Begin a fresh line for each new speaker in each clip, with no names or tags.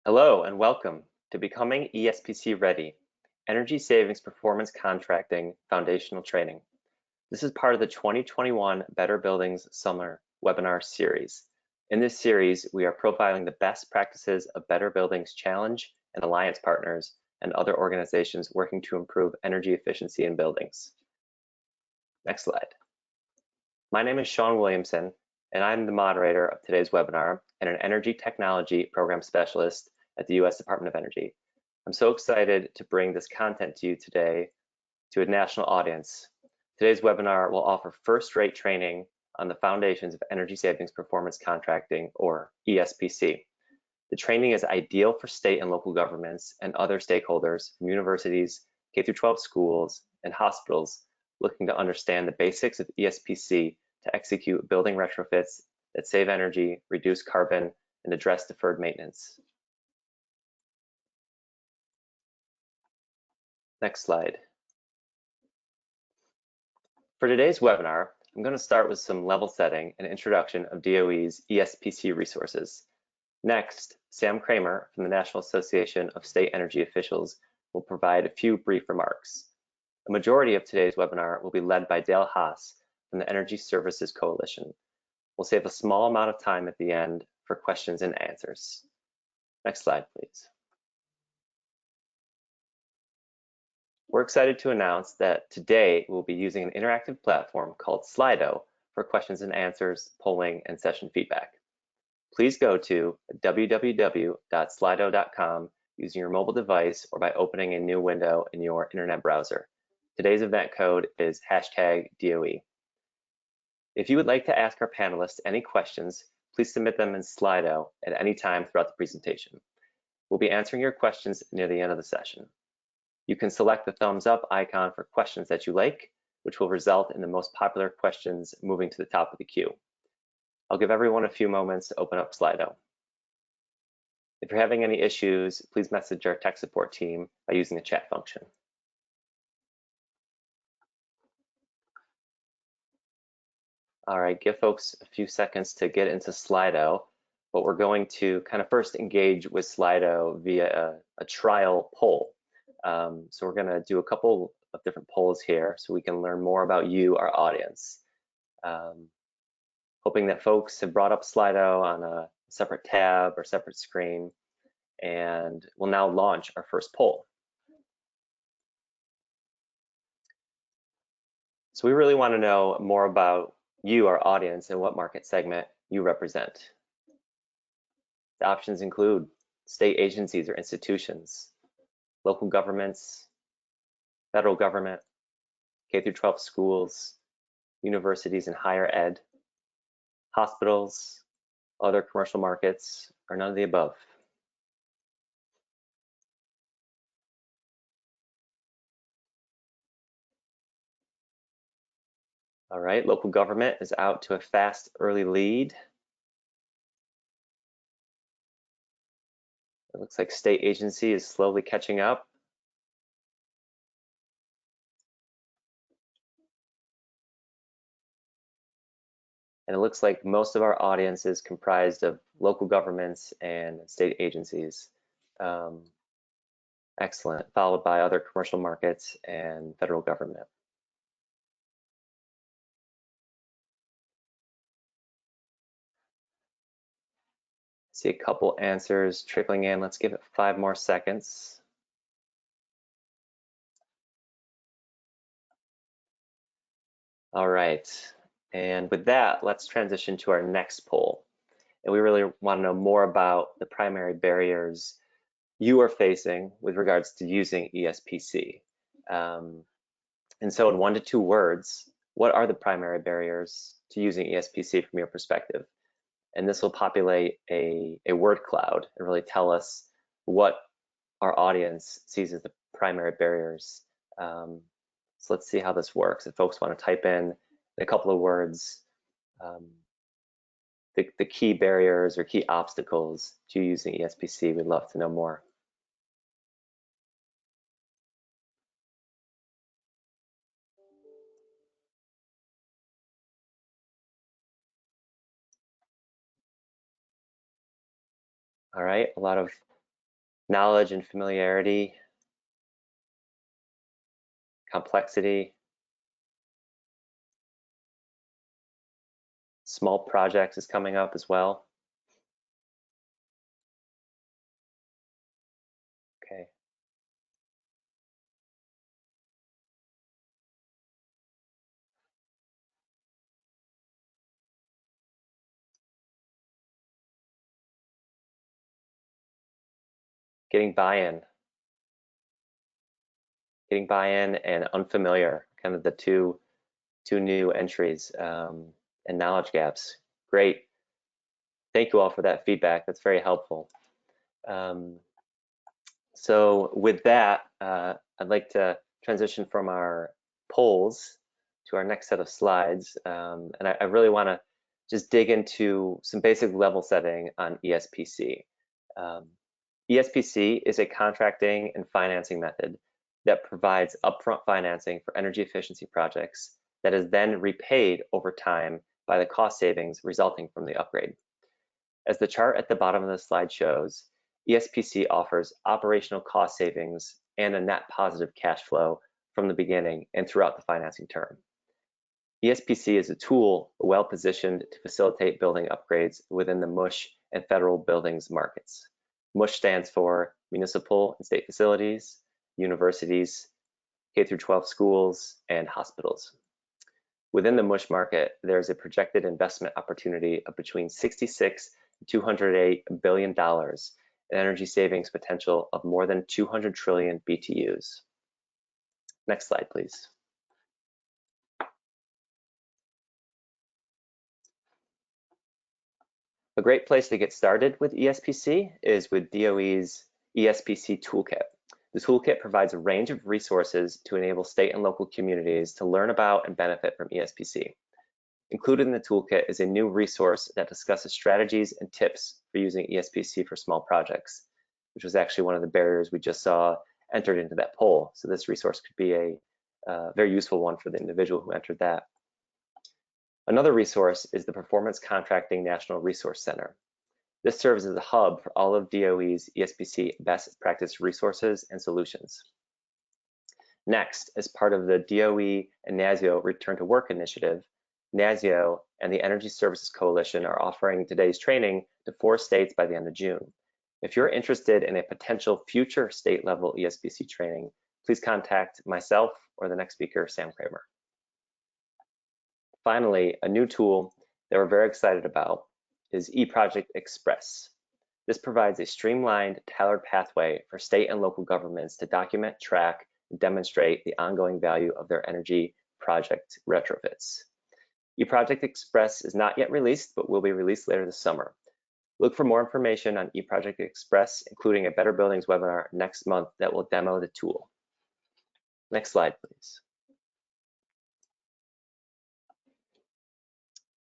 Hello and welcome to Becoming ESPC-Ready, Energy Savings Performance Contracting Foundational Training. This is part of the 2021 Better Buildings Summer webinar series. In this series, we are profiling the best practices of Better Buildings Challenge and Alliance partners and other organizations working to improve energy efficiency in buildings. Next slide. My name is Sean Williamson, and I'm the moderator of today's webinar and an energy technology program specialist at the U.S. Department of Energy. I'm so excited to bring this content to you today to a national audience. Today's webinar will offer first-rate training on the foundations of energy savings performance contracting, or ESPC. The training is ideal for state and local governments and other stakeholders from universities, K-12 schools, and hospitals looking to understand the basics of ESPC to execute building retrofits that save energy, reduce carbon, and address deferred maintenance. Next slide. For today's webinar, I'm going to start with some level setting and introduction of DOE's ESPC resources. Next, Sam Cramer from the National Association of State Energy Officials will provide a few brief remarks. The majority of today's webinar will be led by Dale Hahs from the Energy Services Coalition. We'll save a small amount of time at the end for questions and answers. Next slide, please. We're excited to announce that today we'll be using an interactive platform called Slido for questions and answers, polling, and session feedback. Please go to www.slido.com using your mobile device or by opening a new window in your internet browser. Today's event code is #DOE. If you would like to ask our panelists any questions, please submit them in Slido at any time throughout the presentation. We'll be answering your questions near the end of the session. You can select the thumbs up icon for questions that you like, which will result in the most popular questions moving to the top of the queue. I'll give everyone a few moments to open up Slido. If you're having any issues, please message our tech support team by using the chat function. All right, give folks a few seconds to get into Slido, but we're going to kind of first engage with Slido via a trial poll. So we're gonna do a couple of different polls here so we can learn more about you, our audience. Hoping that folks have brought up Slido on a separate tab or separate screen, and we'll now launch our first poll. So we really want to know more about you, our audience, and what market segment you represent. The options include state agencies or institutions, local governments, federal government, K-12 schools, universities and higher ed, hospitals, other commercial markets, or none of the above. All right, local government is out to a fast early lead. It looks like state agency is slowly catching up. And it looks like most of our audience is comprised of local governments and state agencies. Excellent, followed by other commercial markets and federal government. See a couple answers trickling in. Let's give it 5 more seconds. All right, and with that, let's transition to our next poll. And we really want to know more about the primary barriers you are facing with regards to using ESPC. And so in 1 to 2 words, what are the primary barriers to using ESPC from your perspective? And this will populate a word cloud and really tell us what our audience sees as the primary barriers. So let's see how this works. If folks want to type in a couple of words, the key barriers or key obstacles to using ESPC, we'd love to know more. All right, a lot of knowledge and familiarity, complexity, small projects is coming up as well. Okay. Getting buy-in and unfamiliar, kind of the two new entries, and knowledge gaps. Great. Thank you all for that feedback. That's very helpful. So with that, I'd like to transition from our polls to our next set of slides. And I really want to just dig into some basic level setting on ESPC. ESPC is a contracting and financing method that provides upfront financing for energy efficiency projects that is then repaid over time by the cost savings resulting from the upgrade. As the chart at the bottom of the slide shows, ESPC offers operational cost savings and a net positive cash flow from the beginning and throughout the financing term. ESPC is a tool well positioned to facilitate building upgrades within the MUSH and federal buildings markets. MUSH stands for municipal and state facilities, universities, K-12 schools, and hospitals. Within the MUSH market, there's a projected investment opportunity of between $66 and $208 billion, an energy savings potential of more than 200 trillion BTUs. Next slide, please. A great place to get started with ESPC is with DOE's ESPC Toolkit. The toolkit provides a range of resources to enable state and local communities to learn about and benefit from ESPC. Included in the toolkit is a new resource that discusses strategies and tips for using ESPC for small projects, which was actually one of the barriers we just saw entered into that poll. So this resource could be a very useful one for the individual who entered that. Another resource is the Performance Contracting National Resource Center. This serves as a hub for all of DOE's ESPC best practice resources and solutions. Next, as part of the DOE-NASEO Return-to-Work Initiative, NASEO and the Energy Services Coalition are offering today's training to 4 states by the end of June. If you're interested in a potential future state-level ESPC training, please contact myself or the next speaker, Sam Cramer. Finally, a new tool that we're very excited about is EProject Express. This provides a streamlined, tailored pathway for state and local governments to document, track, and demonstrate the ongoing value of their energy project retrofits. EProject Express is not yet released, but will be released later this summer. Look for more information on EProject Express, including a Better Buildings webinar next month that will demo the tool. Next slide, please.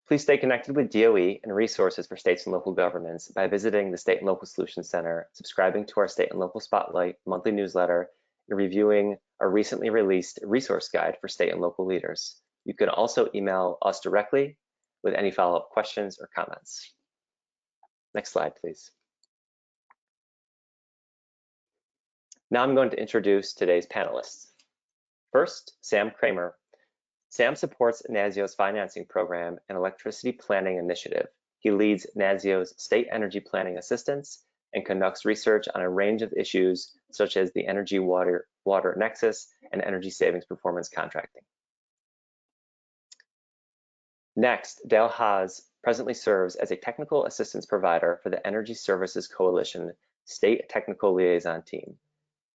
Please stay connected with DOE and resources for states and local governments by visiting the State and Local Solutions Center, subscribing to our State and Local Spotlight monthly newsletter, and reviewing our recently released resource guide for state and local leaders. You can also email us directly with any follow-up questions or comments. Next slide, please. Now I'm going to introduce today's panelists. First, Sam Cramer. Sam supports NASEO's financing program and electricity planning initiative. He leads NASEO's state energy planning assistance and conducts research on a range of issues such as the energy water nexus and energy savings performance contracting. Next, Dale Hahs presently serves as a technical assistance provider for the Energy Services Coalition State Technical Liaison Team.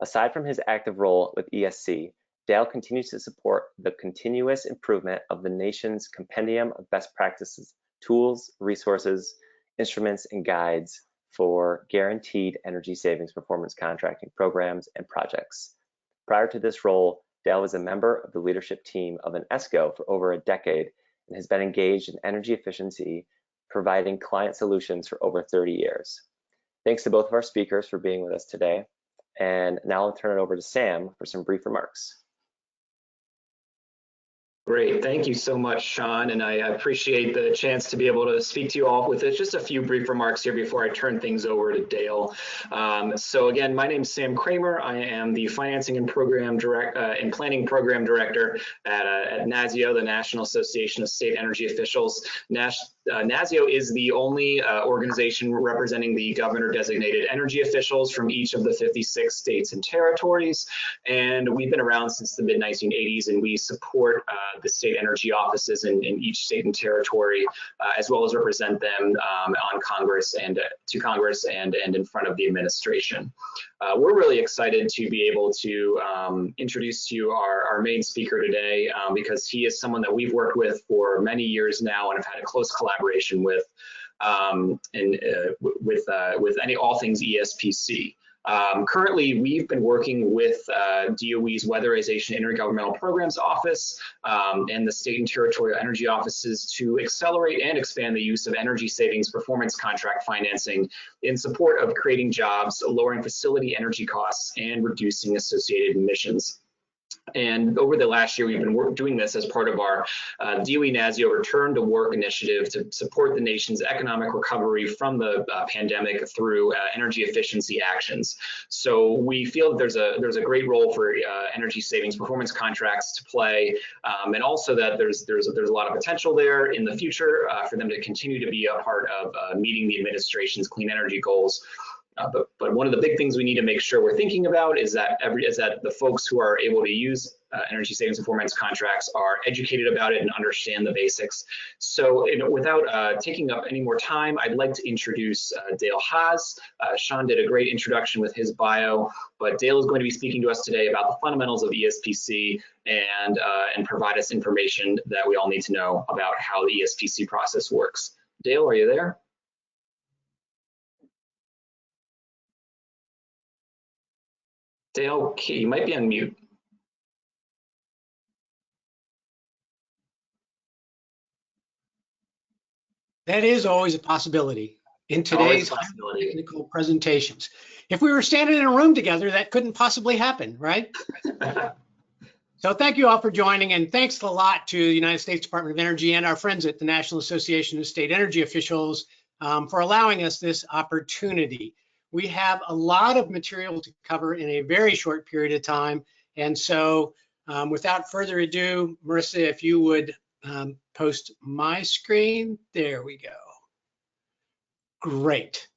Aside from his active role with ESC, Dale continues to support the continuous improvement of the nation's compendium of best practices, tools, resources, instruments, and guides for guaranteed energy savings performance contracting programs and projects. Prior to this role, Dale was a member of the leadership team of an ESCO for over a decade and has been engaged in energy efficiency, providing client solutions for over 30 years. Thanks to both of our speakers for being with us today. And now I'll turn it over to Sam for some brief remarks.
Great, thank you so much, Sean, and I appreciate the chance to be able to speak to you all with just a few brief remarks here before I turn things over to Dale. So again, my name is Sam Cramer. I am the Financing and Planning Program Director at NASEO, the National Association of State Energy Officials. NASEO is the only organization representing the governor-designated energy officials from each of the 56 states and territories, and we've been around since the mid-1980s, and we support the state energy offices in each state and territory, as well as represent them on Congress and to Congress and in front of the administration. We're really excited to be able to introduce to you our main speaker today, because he is someone that we've worked with for many years now and have had a close collaboration with all things ESPC. Currently, we've been working with DOE's Weatherization Intergovernmental Programs Office and the state and territorial energy offices to accelerate and expand the use of energy savings performance contract financing in support of creating jobs, lowering facility energy costs, and reducing associated emissions. And over the last year, we've been doing this as part of our DOE-NASEO Return-to-Work Initiative to support the nation's economic recovery from the pandemic through energy efficiency actions. So we feel that there's a great role for energy savings performance contracts to play, and also that there's a lot of potential there in the future for them to continue to be a part of meeting the administration's clean energy goals. But one of the big things we need to make sure we're thinking about is that the folks who are able to use energy savings performance contracts are educated about it and understand the basics. So without taking up any more time, I'd like to introduce Dale Hahs. Sean did a great introduction with his bio, but Dale is going to be speaking to us today about the fundamentals of ESPC and provide us information that we all need to know about how the ESPC process works. Dale, are you there? Dale, you might be on mute.
That is always a possibility in today's technical presentations. If we were standing in a room together, that couldn't possibly happen, right? So thank you all for joining, and thanks a lot to the United States Department of Energy and our friends at the National Association of State Energy Officials for allowing us this opportunity. We have a lot of material to cover in a very short period of time. And so without further ado, Marissa, if you would post my screen. There we go. Great.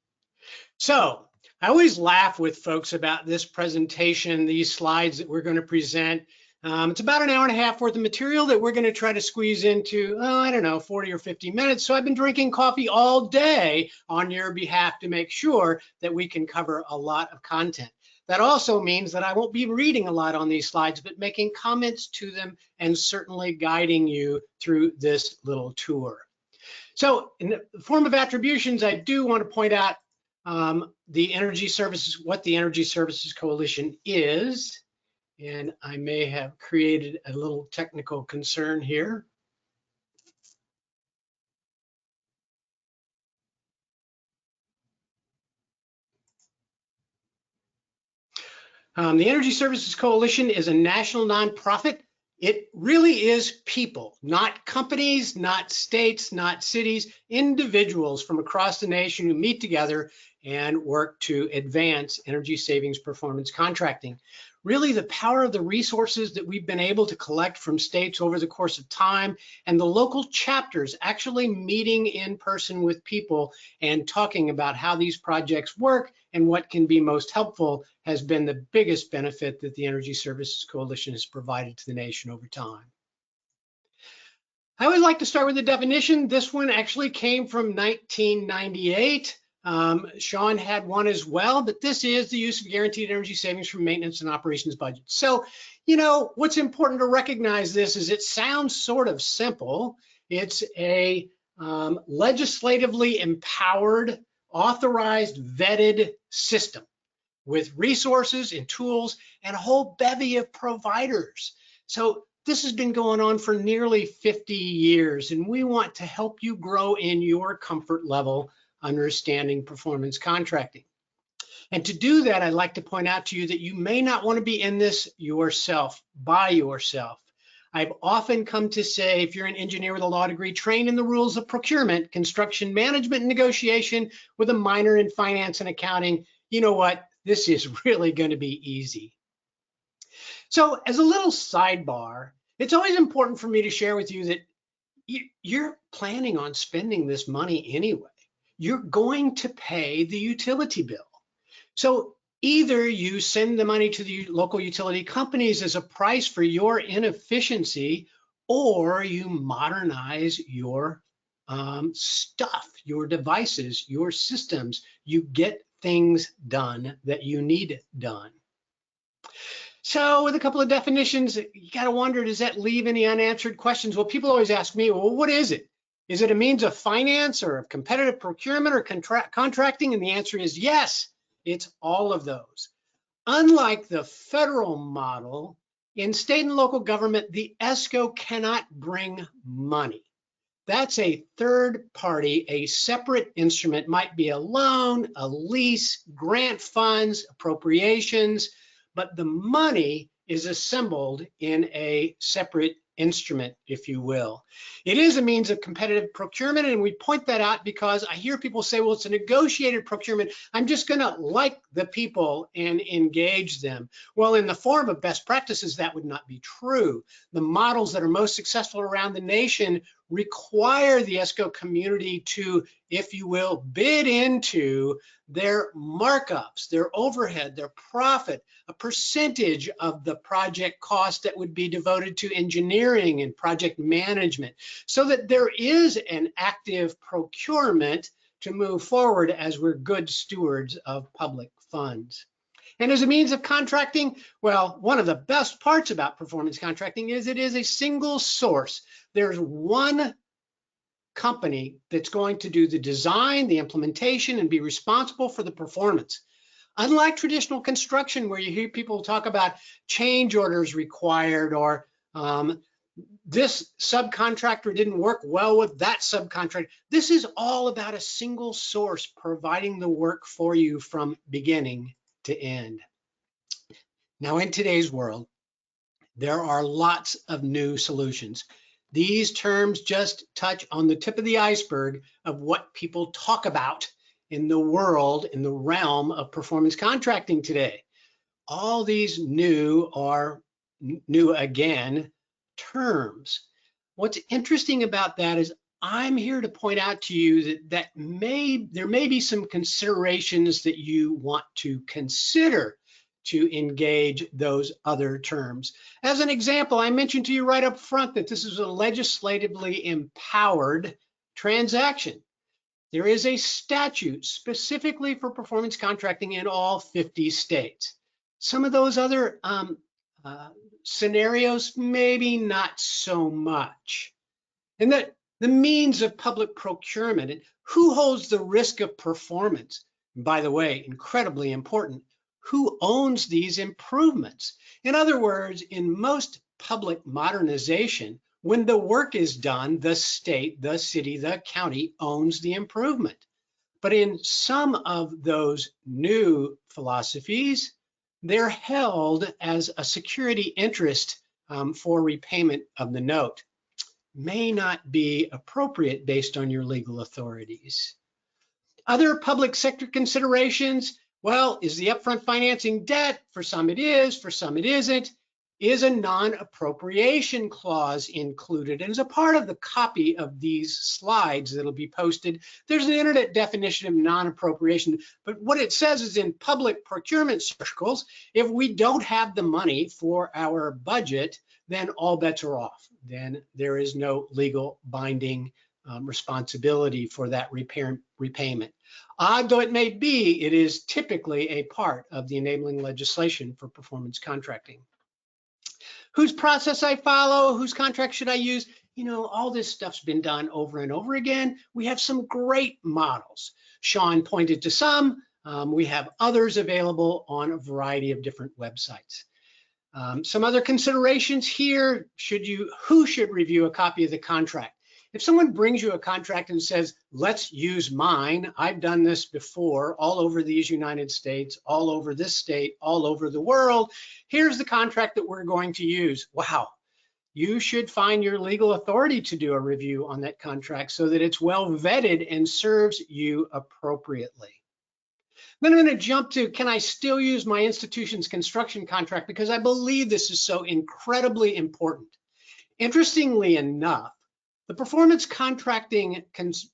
So I always laugh with folks about this presentation, these slides that we're going to present. It's about an hour and a half worth of material that we're going to try to squeeze into, I don't know, 40 or 50 minutes. So I've been drinking coffee all day on your behalf to make sure that we can cover a lot of content. That also means that I won't be reading a lot on these slides, but making comments to them and certainly guiding you through this little tour. So in the form of attributions, I do want to point out the energy services, what the Energy Services Coalition is. And I may have created a little technical concern here. The Energy Services Coalition is a national nonprofit. It really is people, not companies, not states, not cities, individuals from across the nation who meet together and work to advance energy savings performance contracting. Really, the power of the resources that we've been able to collect from states over the course of time, and the local chapters actually meeting in person with people and talking about how these projects work and what can be most helpful, has been the biggest benefit that the Energy Services Coalition has provided to the nation over time. I always like to start with the definition. This one actually came from 1998. Sean had one as well, but this is the use of guaranteed energy savings from maintenance and operations budgets. So, you know, what's important to recognize this is it sounds sort of simple. It's a legislatively empowered, authorized, vetted system with resources and tools and a whole bevy of providers. So this has been going on for nearly 50 years, and we want to help you grow in your comfort level understanding performance contracting. And to do that, I'd like to point out to you that you may not want to be in this yourself, by yourself. I've often come to say, if you're an engineer with a law degree, train in the rules of procurement, construction management, and negotiation with a minor in finance and accounting. You know what? This is really going to be easy. So as a little sidebar, it's always important for me to share with you that you're planning on spending this money anyway. You're going to pay the utility bill. So either you send the money to the local utility companies as a price for your inefficiency, or you modernize your stuff, your devices, your systems. You get things done that you need done. So with a couple of definitions, you got to wonder, does that leave any unanswered questions? Well, people always ask me, well, what is it? Is it a means of finance or of competitive procurement or contracting? And the answer is yes, it's all of those. Unlike the federal model, in state and local government, the ESCO cannot bring money. That's a third party, a separate instrument, might be a loan, a lease, grant funds, appropriations, but the money is assembled in a separate instrument, if you will. It is a means of competitive procurement, and we point that out because I hear people say, well, it's a negotiated procurement. I'm just gonna like the people and engage them. Well, in the form of best practices, that would not be true. The models that are most successful around the nation require the ESCO community to, if you will, bid into their markups, their overhead, their profit, a percentage of the project cost that would be devoted to engineering and project management, so that there is an active procurement to move forward as we're good stewards of public funds. And as a means of contracting, well, one of the best parts about performance contracting is it is a single source. There's one company that's going to do the design, the implementation, and be responsible for the performance. Unlike traditional construction, where you hear people talk about change orders required, or this subcontractor didn't work well with that subcontractor. This is all about a single source providing the work for you from beginning to end. Now, in today's world, there are lots of new solutions. These terms just touch on the tip of the iceberg of what people talk about in the world, in the realm of performance contracting today. All these new or new again terms. What's interesting about that is I'm here to point out to you that there may be some considerations that you want to consider to engage those other terms. As an example, I mentioned to you right up front that this is a legislatively empowered transaction. There is a statute specifically for performance contracting in all 50 states. Some of those other scenarios, maybe not so much. And that the means of public procurement and who holds the risk of performance. And by the way, incredibly important, who owns these improvements? In other words, in most public modernization, when the work is done, the state, the city, the county owns the improvement. But in some of those new philosophies, they're held as a security interest for repayment of the note. May not be appropriate based on your legal authorities. Other public sector considerations, well, is the upfront financing debt? For some it is, for some it isn't. Is a non-appropriation clause included? And as a part of the copy of these slides that'll be posted, there's an internet definition of non-appropriation. But what it says is, in public procurement circles, if we don't have the money for our budget, then all bets are off. Then there is no legal binding responsibility for that repayment. Odd though it may be, it is typically a part of the enabling legislation for performance contracting. Whose process I follow, whose contract should I use? You know, all this stuff's been done over and over again. We have some great models. Sean pointed to some. We have others available on a variety of different websites. Some other considerations here, who should review a copy of the contract? If someone brings you a contract and says, let's use mine, I've done this before all over these United States, all over this state, all over the world, here's the contract that we're going to use. Wow, you should find your legal authority to do a review on that contract so that it's well vetted and serves you appropriately. Then I'm going to jump to, can I still use my institution's construction contract? Because I believe this is so incredibly important. Interestingly enough, the performance contracting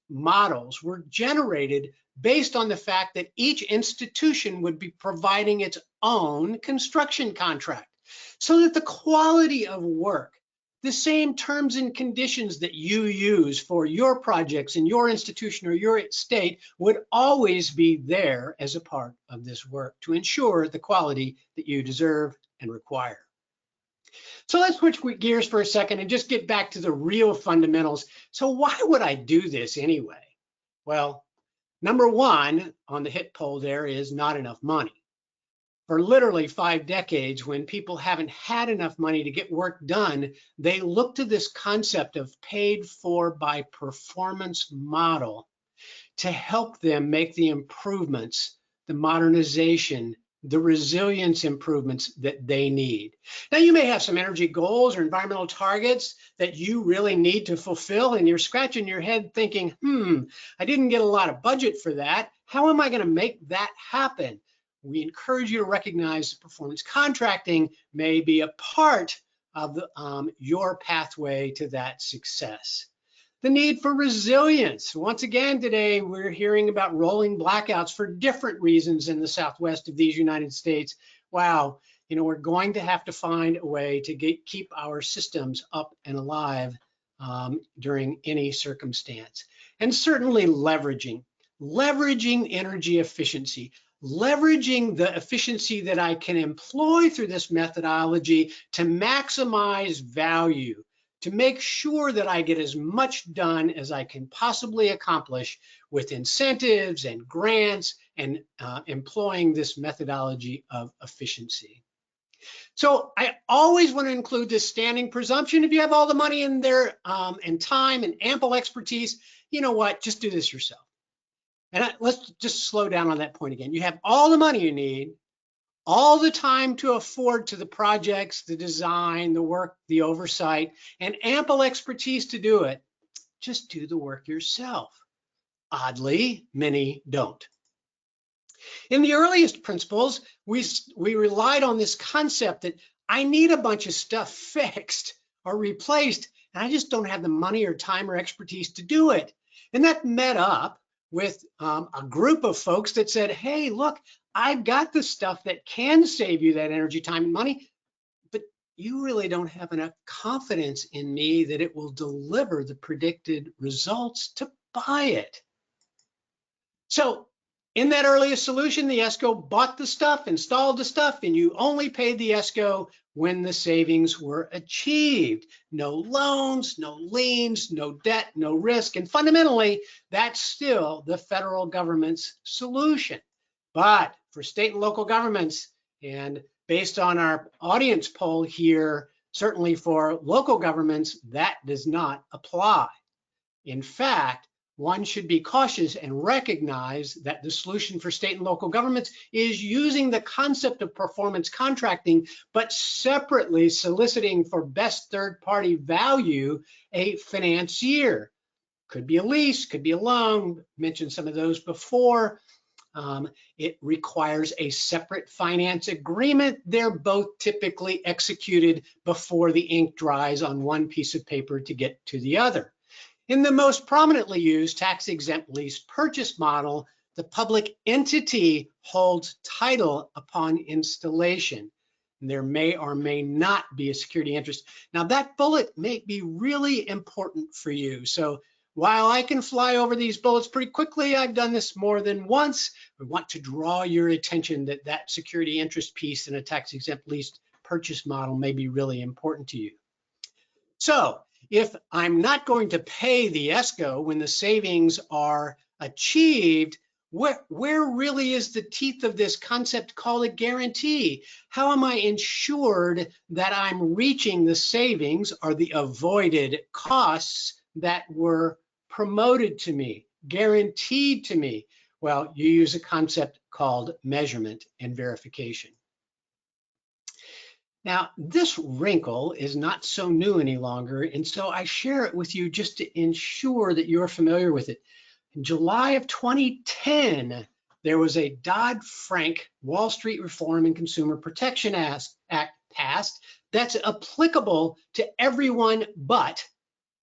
models were generated based on the fact that each institution would be providing its own construction contract, so that the quality of work, the same terms and conditions that you use for your projects in your institution or your state would always be there as a part of this work to ensure the quality that you deserve and require. So let's switch gears for a second and just get back to the real fundamentals. So why would I do this anyway? Well, number one on the hit poll there is not enough money. For literally 5 decades, when people haven't had enough money to get work done, they look to this concept of paid for by performance model to help them make the improvements, the modernization, the resilience improvements that they need. Now, you may have some energy goals or environmental targets that you really need to fulfill, and you're scratching your head thinking, I didn't get a lot of budget for that. How am I going to make that happen? We encourage you to recognize that performance contracting may be a part of your pathway to that success. The need for resilience. Once again, today we're hearing about rolling blackouts for different reasons in the Southwest of these United States. Wow, we're going to have to find a way to keep our systems up and alive during any circumstance. And certainly leveraging energy efficiency, leveraging the efficiency that I can employ through this methodology to maximize value, to make sure that I get as much done as I can possibly accomplish with incentives and grants and employing this methodology of efficiency. So I always want to include this standing presumption. If you have all the money in there and time and ample expertise, you know what, just do this yourself. And let's just slow down on that point again. You have all the money you need, all the time to afford to the projects, the design, the work, the oversight, and ample expertise to do it. Just do the work yourself. Oddly, many don't. In the earliest principles, we relied on this concept that I need a bunch of stuff fixed or replaced, and I just don't have the money or time or expertise to do it. And that met up with a group of folks that said, hey, look, I've got the stuff that can save you that energy, time, and money, but you really don't have enough confidence in me that it will deliver the predicted results to buy it. So in that earliest solution, the ESCO bought the stuff, installed the stuff, and you only paid the ESCO when the savings were achieved. No loans, no liens, no debt, no risk. And fundamentally, that's still the federal government's solution. But for state and local governments, and based on our audience poll here, certainly for local governments, that does not apply. In fact, one should be cautious and recognize that the solution for state and local governments is using the concept of performance contracting, but separately soliciting for best third-party value a financier. Could be a lease, could be a loan, mentioned some of those before. It requires a separate finance agreement. They're both typically executed before the ink dries on one piece of paper to get to the other. In the most prominently used tax-exempt lease purchase model, the public entity holds title upon installation. And there may or may not be a security interest. Now that bullet may be really important for you. So while I can fly over these bullets pretty quickly, I've done this more than once. We want to draw your attention that that security interest piece in a tax-exempt lease purchase model may be really important to you. So if I'm not going to pay the ESCO when the savings are achieved, where really is the teeth of this concept called a guarantee? How am I ensured that I'm reaching the savings or the avoided costs that were promoted to me, guaranteed to me? Well, you use a concept called measurement and verification. Now, this wrinkle is not so new any longer, and so I share it with you just to ensure that you're familiar with it. In July of 2010, there was a Dodd-Frank Wall Street Reform and Consumer Protection Act passed that's applicable to everyone but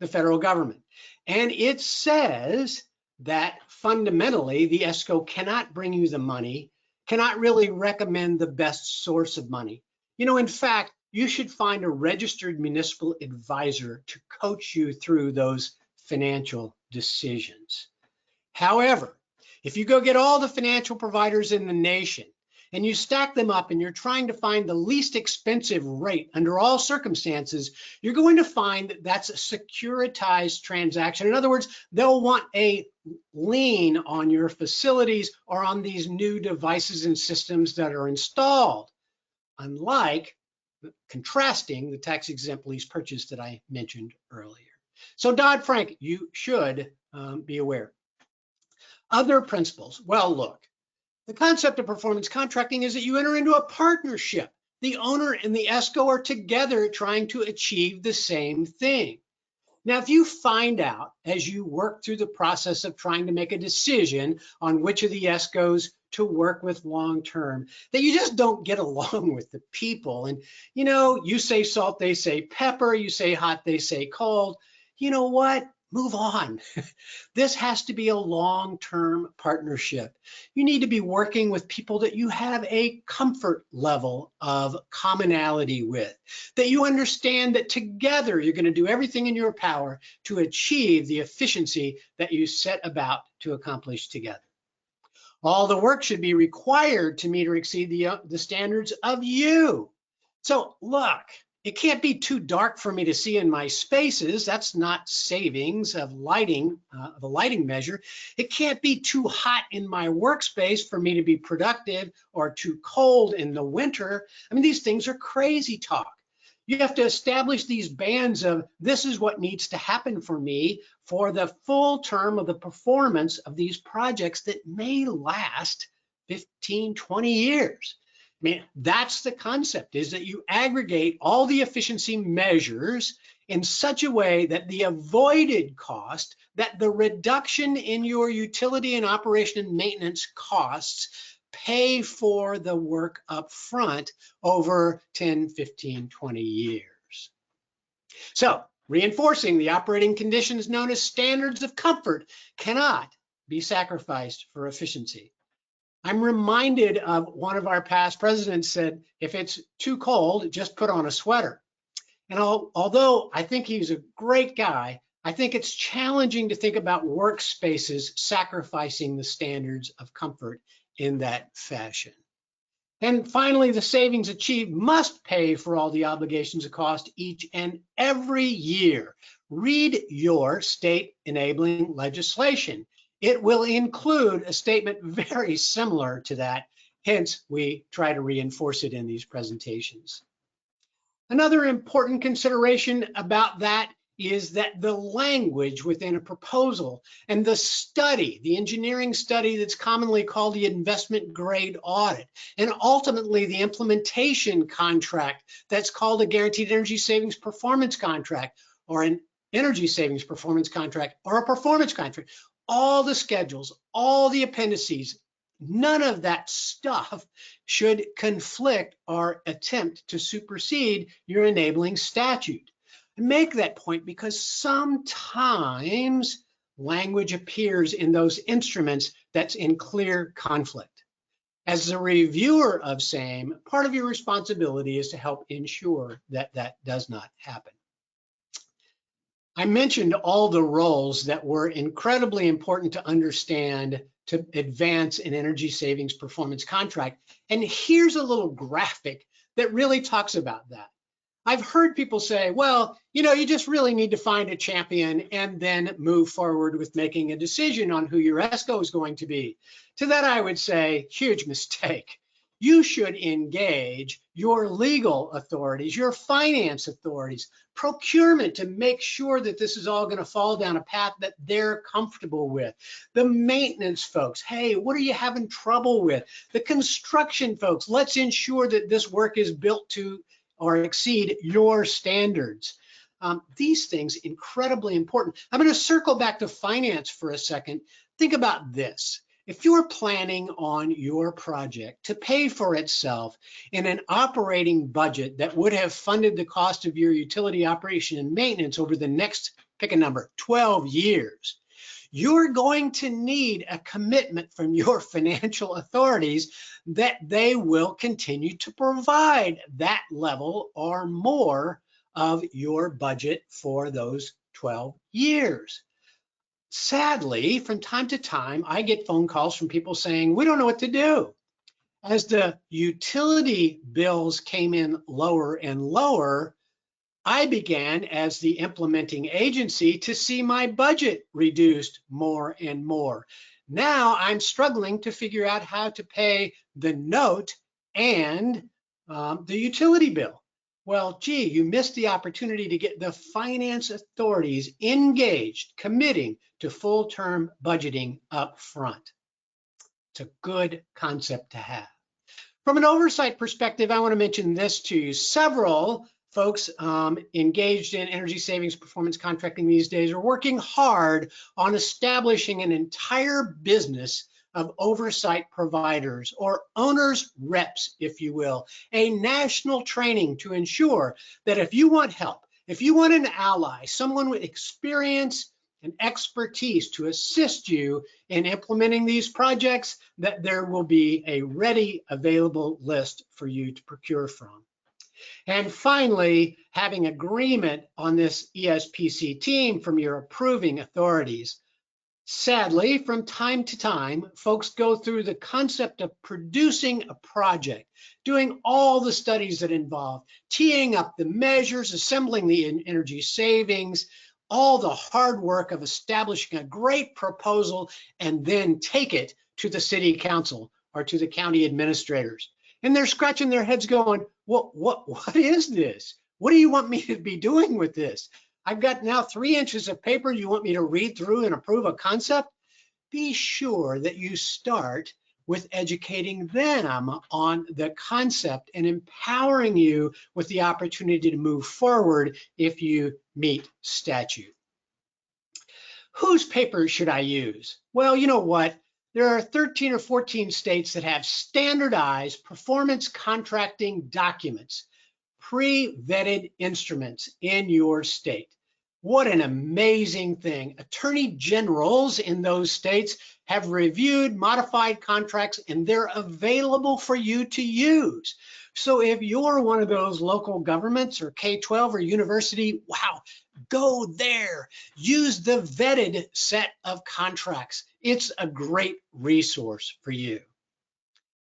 the federal government. And it says that fundamentally, the ESCO cannot bring you the money, cannot really recommend the best source of money. You know, in fact, you should find a registered municipal advisor to coach you through those financial decisions. However, if you go get all the financial providers in the nation and you stack them up and you're trying to find the least expensive rate under all circumstances, you're going to find that that's a securitized transaction. In other words, they'll want a lien on your facilities or on these new devices and systems that are installed, unlike contrasting the tax-exempt lease purchase that I mentioned earlier. So Dodd-Frank, you should be aware. Other principles. Well, look, the concept of performance contracting is that you enter into a partnership. The owner and the ESCO are together trying to achieve the same thing. Now, if you find out as you work through the process of trying to make a decision on which of the ESCOs to work with long-term, that you just don't get along with the people, and you know, you say salt, they say pepper, you say hot, they say cold, you know what? Move on. This has to be a long-term partnership. You need to be working with people that you have a comfort level of commonality with, that you understand that together you're going to do everything in your power to achieve the efficiency that you set about to accomplish together. All the work should be required to meet or exceed the standards of you. So look, it can't be too dark for me to see in my spaces. That's not savings of lighting, of a lighting measure. It can't be too hot in my workspace for me to be productive, or too cold in the winter. I mean, these things are crazy talk. You have to establish these bands of this is what needs to happen for me for the full term of the performance of these projects that may last 15, 20 years. I mean, that's the concept, is that you aggregate all the efficiency measures in such a way that the avoided cost, that the reduction in your utility and operation and maintenance costs pay for the work up front over 10, 15, 20 years. So reinforcing the operating conditions known as standards of comfort cannot be sacrificed for efficiency. I'm reminded of one of our past presidents said, if it's too cold, just put on a sweater. And although I think he's a great guy, I think it's challenging to think about workspaces sacrificing the standards of comfort in that fashion. And finally, the savings achieved must pay for all the obligations of cost each and every year. Read your state enabling legislation. It will include a statement very similar to that. Hence, we try to reinforce it in these presentations. Another important consideration about that is that the language within a proposal and the study, the engineering study that's commonly called the investment grade audit, and ultimately the implementation contract that's called a guaranteed energy savings performance contract, or an energy savings performance contract, or a performance contract, all the schedules, all the appendices, none of that stuff should conflict or attempt to supersede your enabling statute. I make that point because sometimes language appears in those instruments that's in clear conflict. As the reviewer of same, part of your responsibility is to help ensure that that does not happen. I mentioned all the roles that were incredibly important to understand to advance an energy savings performance contract. And here's a little graphic that really talks about that. I've heard people say, well, you know, you just really need to find a champion and then move forward with making a decision on who your ESCO is going to be. To that, I would say, huge mistake. You should engage your legal authorities, your finance authorities, procurement, to make sure that this is all going to fall down a path that they're comfortable with. The maintenance folks, hey, what are you having trouble with? The construction folks, let's ensure that this work is built to or exceed your standards. These things incredibly important. I'm going to circle back to finance for a second. Think about this. If you're planning on your project to pay for itself in an operating budget that would have funded the cost of your utility operation and maintenance over the next, pick a number, 12 years, you're going to need a commitment from your financial authorities that they will continue to provide that level or more of your budget for those 12 years. Sadly, from time to time, I get phone calls from people saying, we don't know what to do. As the utility bills came in lower and lower, I began, as the implementing agency, to see my budget reduced more and more. Now I'm struggling to figure out how to pay the note and the utility bill. Well, gee, you missed the opportunity to get the finance authorities engaged, committing to full-term budgeting up front. It's a good concept to have. From an oversight perspective, I want to mention this to you. Several folks engaged in energy savings performance contracting these days are working hard on establishing an entire business of oversight providers, or owners reps, if you will, a national training to ensure that if you want help, if you want an ally, someone with experience and expertise to assist you in implementing these projects, that there will be a ready, available list for you to procure from. And finally, having agreement on this ESPC team from your approving authorities. Sadly, from time to time, folks go through the concept of producing a project, doing all the studies that involve teeing up the measures, assembling the energy savings, all the hard work of establishing a great proposal, and then take it to the city council or to the county administrators. And they're scratching their heads going, what is this? What do you want me to be doing with this? I've got now 3 inches of paper. You want me to read through and approve a concept? Be sure that you start with educating them on the concept and empowering you with the opportunity to move forward if you meet statute. Whose paper should I use? Well, you know what? There are 13 or 14 states that have standardized performance contracting documents, pre-vetted instruments in your state. What an amazing thing. Attorney generals in those states have reviewed modified contracts and they're available for you to use. So if you're one of those local governments or K-12 or university, wow, go there. Use the vetted set of contracts. It's a great resource for you.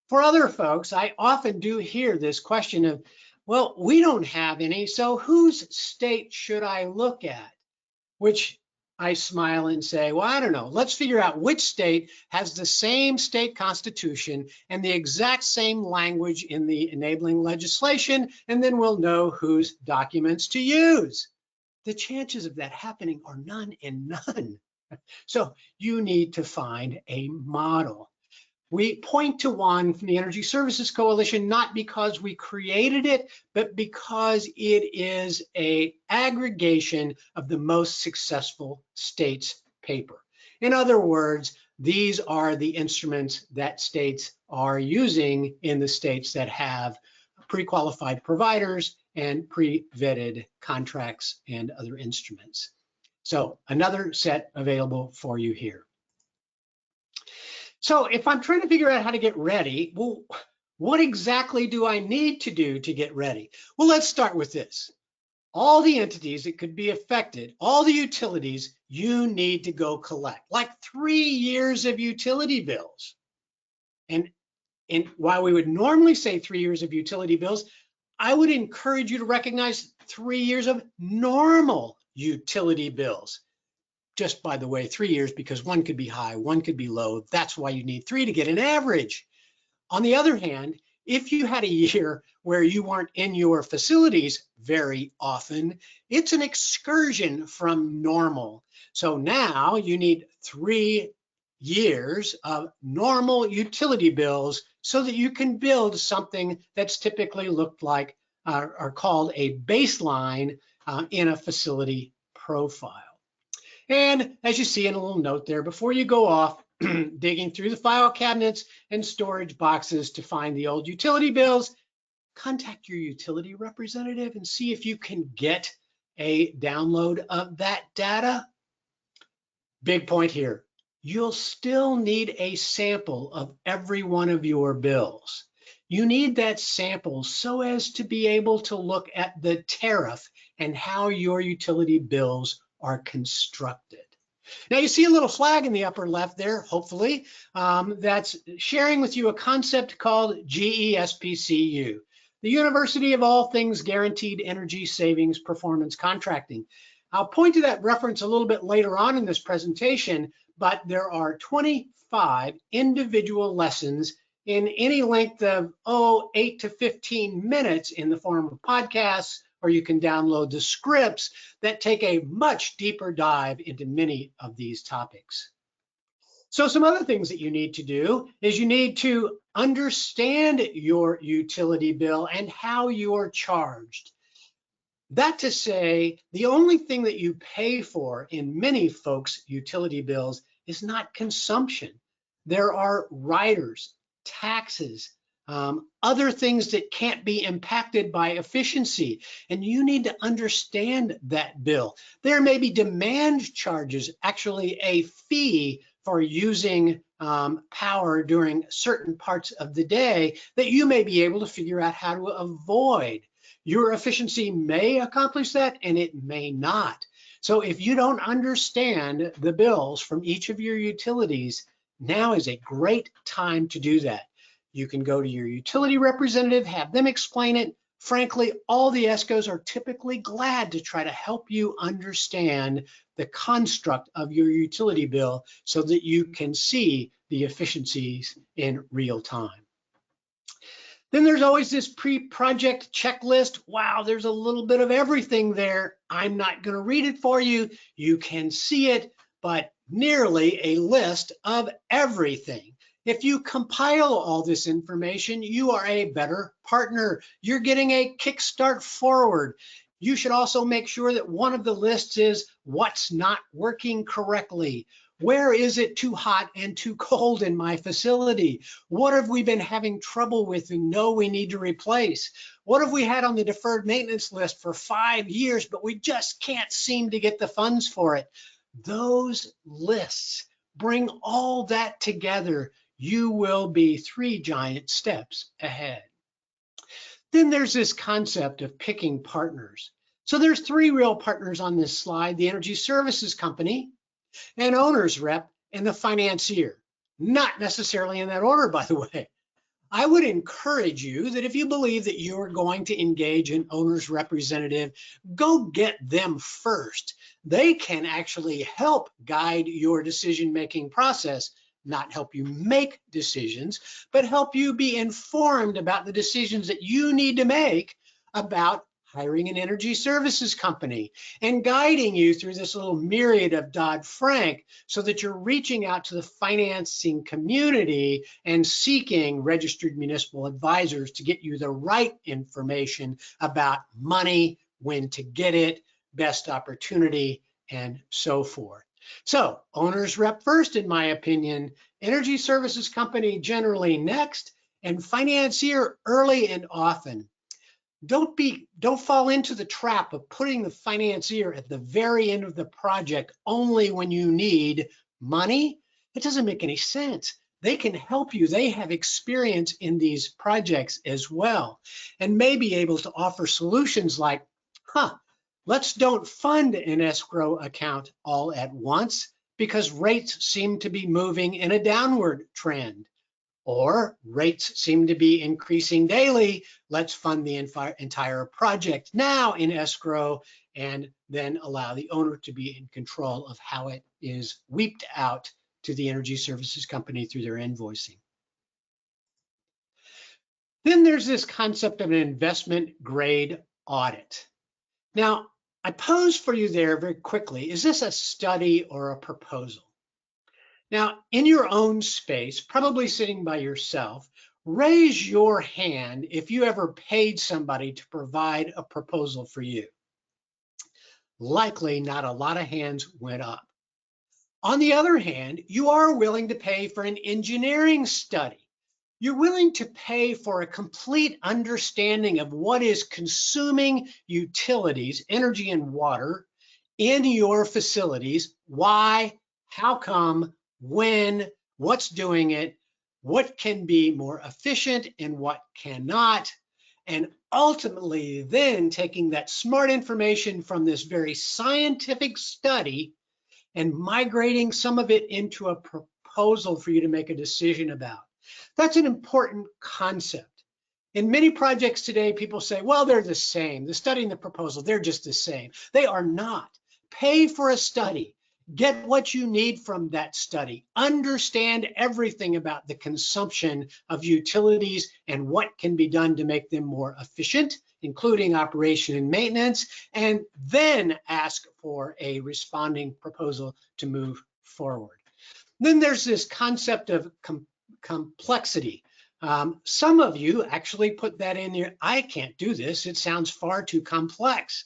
For other folks, I often do hear this question of, well, we don't have any, so whose state should I look at? Which I smile and say, well, I don't know. Let's figure out which state has the same state constitution and the exact same language in the enabling legislation, and then we'll know whose documents to use. The chances of that happening are none and none. So you need to find a model. We point to one from the Energy Services Coalition, not because we created it, but because it is an aggregation of the most successful states' paper. In other words, these are the instruments that states are using in the states that have pre-qualified providers and pre-vetted contracts and other instruments. So another set available for you here. So if I'm trying to figure out how to get ready, well, what exactly do I need to do to get ready? Well, let's start with this. All the entities that could be affected, all the utilities, you need to go collect, like 3 years of utility bills. And while we would normally say 3 years of utility bills, I would encourage you to recognize 3 years of normal utility bills. Just by the way, 3 years, because one could be high, one could be low. That's why you need 3 to get an average. On the other hand, if you had a year where you weren't in your facilities very often, it's an excursion from normal. So now you need 3 years of normal utility bills so that you can build something that's typically looked like are called a baseline in a facility profile. And as you see in a little note there, before you go off digging through the file cabinets and storage boxes to find the old utility bills, contact your utility representative and see if you can get a download of that data. Big point here. You'll still need a sample of every one of your bills. You need that sample so as to be able to look at the tariff and how your utility bills are constructed. Now you see a little flag in the upper left there, hopefully, that's sharing with you a concept called GESPCU, the University of All Things Guaranteed Energy Savings Performance Contracting. I'll point to that reference a little bit later on in this presentation, but there are 25 individual lessons in any length of 8 to 15 minutes in the form of podcasts, or you can download the scripts that take a much deeper dive into many of these topics. So some other things that you need to do is you need to understand your utility bill and how you're charged. That to say, the only thing that you pay for in many folks' utility bills is not consumption. There are riders, taxes, other things that can't be impacted by efficiency, and you need to understand that bill. There may be demand charges, actually a fee for using power during certain parts of the day that you may be able to figure out how to avoid. Your efficiency may accomplish that and it may not. So if you don't understand the bills from each of your utilities, now is a great time to do that. You can go to your utility representative, have them explain it. Frankly, all the ESCOs are typically glad to try to help you understand the construct of your utility bill so that you can see the efficiencies in real time. Then there's always this pre-project checklist. Wow, there's a little bit of everything there. I'm not going to read it for you. You can see it, but nearly a list of everything. If you compile all this information, you are a better partner. You're getting a kickstart forward. You should also make sure that one of the lists is what's not working correctly. Where is it too hot and too cold in my facility? What have we been having trouble with and know we need to replace? What have we had on the deferred maintenance list for 5 years, but we just can't seem to get the funds for it? Those lists, bring all that together. You will be 3 giant steps ahead. Then there's this concept of picking partners. So there's 3 real partners on this slide: the energy services company, an owner's rep, and the financier. Not necessarily in that order, by the way. I would encourage you that if you believe that you're going to engage an owner's representative, go get them first. They can actually help guide your decision-making process, not help you make decisions, but help you be informed about the decisions that you need to make about hiring an energy services company and guiding you through this little myriad of DoddFrank so that you're reaching out to the financing community and seeking registered municipal advisors to get you the right information about money, when to get it, best opportunity, and so forth. So owner's rep first, in my opinion, energy services company generally next, and financier early and often. Don't fall into the trap of putting the financier at the very end of the project only when you need money. It doesn't make any sense. They can help you. They have experience in these projects as well, and may be able to offer solutions like, let's don't fund an escrow account all at once because rates seem to be moving in a downward trend. Or rates seem to be increasing daily. Let's fund the entire project now in escrow and then allow the owner to be in control of how it is weeped out to the energy services company through their invoicing. Then there's this concept of an investment grade audit. Now, I pose for you there very quickly, is this a study or a proposal? Now, in your own space, probably sitting by yourself, Raise your hand if you ever paid somebody to provide a proposal for you. Likely not a lot of hands went up. On the other hand, you are willing to pay for an engineering study. You're willing to pay for a complete understanding of what is consuming utilities, energy and water in your facilities. Why, how come, when, what's doing it, what can be more efficient and what cannot, and ultimately then taking that smart information from this very scientific study and migrating some of it into a proposal for you to make a decision about. That's an important concept. In many projects today, people say, well, they're the same. The study and the proposal, they're just the same. They are not. Pay for a study. Get what you need from that study. Understand everything about the consumption of utilities and what can be done to make them more efficient, including operation and maintenance, and then ask for a responding proposal to move forward. Then there's this concept of complexity. Some of you actually put that in there. I can't do this. It sounds far too complex.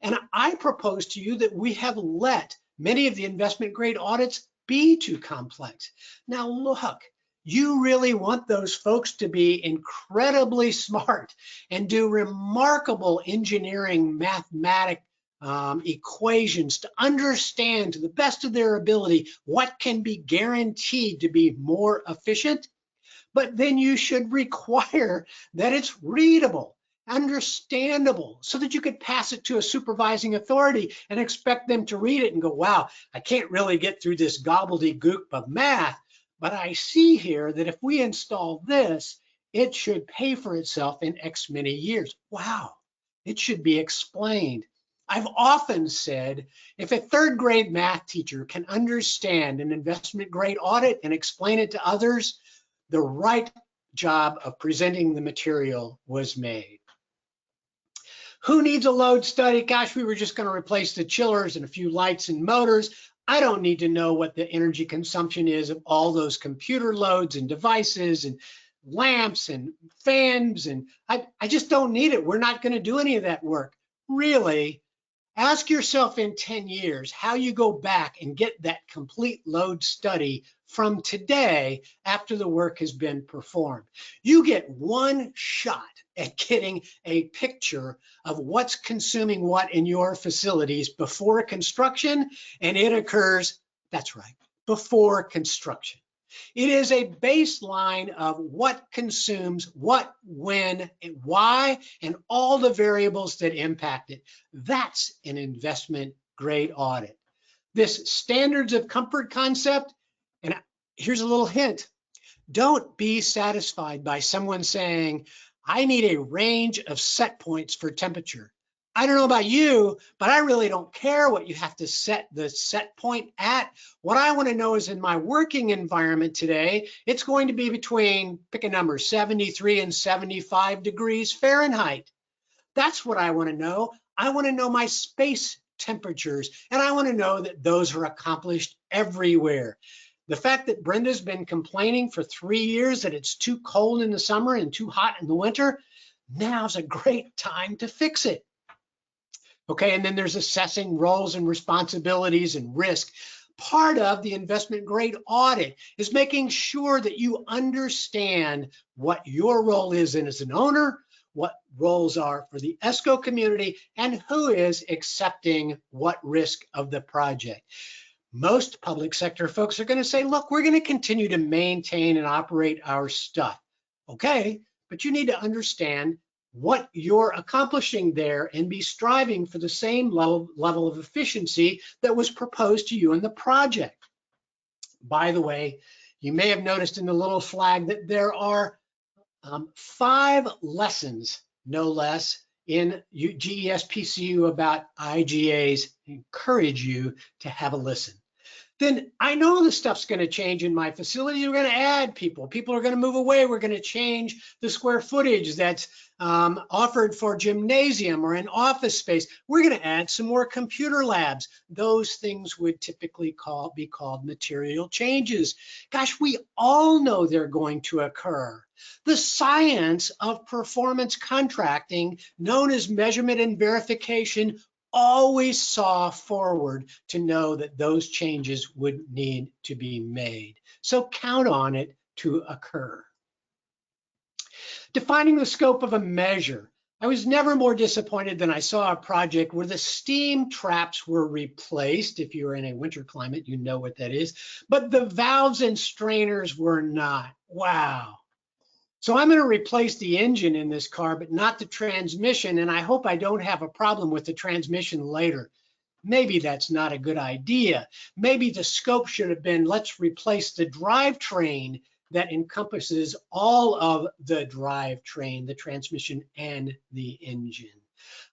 And I propose to you that we have let many of the investment grade audits be too complex. Now look, you really want those folks to be incredibly smart and do remarkable engineering, mathematic equations to understand to the best of their ability what can be guaranteed to be more efficient. But then you should require that it's readable, understandable, so that you could pass it to a supervising authority and expect them to read it and go, wow, I can't really get through this gobbledygook of math, but I see here that if we install this, it should pay for itself in X many years. Wow, it should be explained. I've often said, if a third grade math teacher can understand an investment grade audit and explain it to others, the right job of presenting the material was made. Who needs a load study? Gosh, we were just going to replace the chillers and a few lights and motors. I don't need to know what the energy consumption is of all those computer loads and devices and lamps and fans, and I just don't need it. We're not going to do any of that work. Really, ask yourself in 10 years how you go back and get that complete load study from today after the work has been performed. You get one shot at getting a picture of what's consuming what in your facilities before construction, and it occurs, that's right, before construction. It is a baseline of what consumes, what, when, and why, and all the variables that impact it. That's an investment grade audit. This standards of comfort concept, and here's a little hint, don't be satisfied by someone saying, I need a range of set points for temperature. I don't know about you, but I really don't care what you have to set the set point at. What I want to know is in my working environment today, it's going to be between, pick a number, 73 and 75 degrees Fahrenheit. That's what I want to know. I want to know my space temperatures, and I want to know that those are accomplished everywhere. The fact that Brenda's been complaining for 3 years that it's too cold in the summer and too hot in the winter, now's a great time to fix it. Okay, and then there's assessing roles and responsibilities and risk. Part of the investment grade audit is making sure that you understand what your role is as an owner, what roles are for the ESCO community, and who is accepting what risk of the project. Most public sector folks are going to say, look, we're going to continue to maintain and operate our stuff. Okay, but you need to understand what you're accomplishing there and be striving for the same level of efficiency that was proposed to you in the project. By the way, you may have noticed in the little flag that there are 5 lessons, no less, in GESPCU about IGAs. I encourage you to have a listen. then I know the stuff's going to change in my facility. We're going to add people. People are going to move away. We're going to change the square footage that's offered for gymnasium or an office space. We're going to add some more computer labs. Those things would typically be called material changes. Gosh, we all know they're going to occur. The science of performance contracting, known as measurement and verification, always saw forward to know that those changes would need to be made. So count on it to occur. Defining the scope of a measure. I was never more disappointed than I saw a project where the steam traps were replaced. If you're in a winter climate, you know what that is, but the valves and strainers were not. Wow. So I'm going to replace the engine in this car, but not the transmission, and I hope I don't have a problem with the transmission later. Maybe that's not a good idea. Maybe the scope should have been, let's replace the drivetrain that encompasses all of the drivetrain, the transmission, and the engine.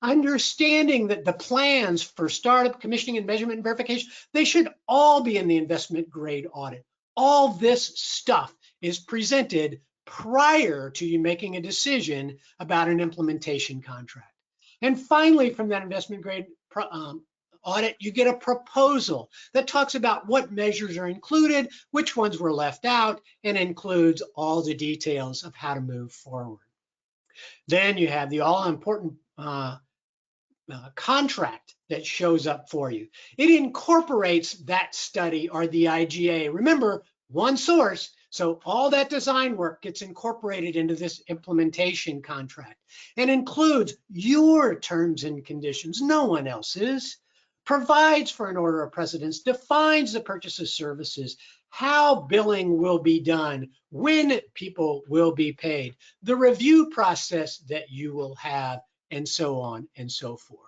Understanding that the plans for startup, commissioning, and measurement and verification, they should all be in the investment grade audit. All this stuff is presented prior to you making a decision about an implementation contract. And finally, from that investment grade audit, you get a proposal that talks about what measures are included, which ones were left out, and includes all the details of how to move forward. Then you have the all-important contract that shows up for you. It incorporates that study or the IGA. Remember, one source. So all that design work gets incorporated into this implementation contract and includes your terms and conditions, no one else's, provides for an order of precedence, defines the purchase of services, how billing will be done, when people will be paid, the review process that you will have, and so on and so forth.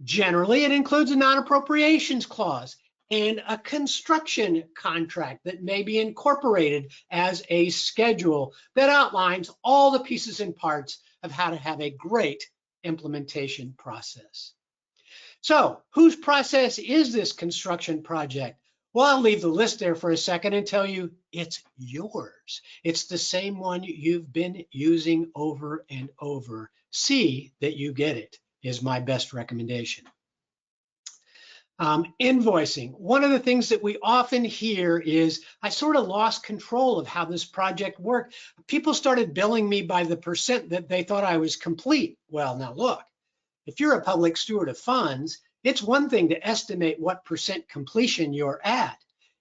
Generally, it includes a non-appropriations clause and a construction contract that may be incorporated as a schedule that outlines all the pieces and parts of how to have a great implementation process. So, whose process is this construction project? Well, I'll leave the list there for a second and tell you it's yours. It's the same one you've been using over and over. See that you get it is my best recommendation. Invoicing. One of the things that we often hear is, I sort of lost control of how this project worked. People started billing me by the percent that they thought I was complete. Well, now look, if you're a public steward of funds, it's one thing to estimate what percent completion you're at.